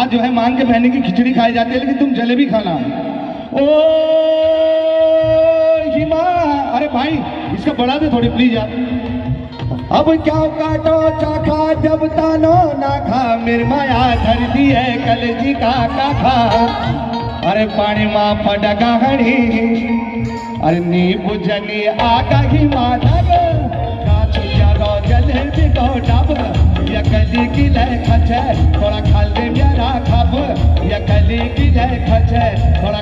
आज जो है मांग के बहनी की खिचड़ी खाई जाती है, लेकिन तुम जलेबी खाना। ओ हिमा, अरे भाई इसका बढ़ा दे थोड़ी प्लीज यार। अब क्या काटो चाखा जब तानो ना खा, मेरी माया धरती है कलजी का काखा। अरे पानी माँ फटका हणी, अरे नींबू जनी आगा ही माधव, काचू जागो जलेबी को डब, या कली की लय खचे थोड़ा खा ले मेरा खब, या कली की लय खचे थोड़ा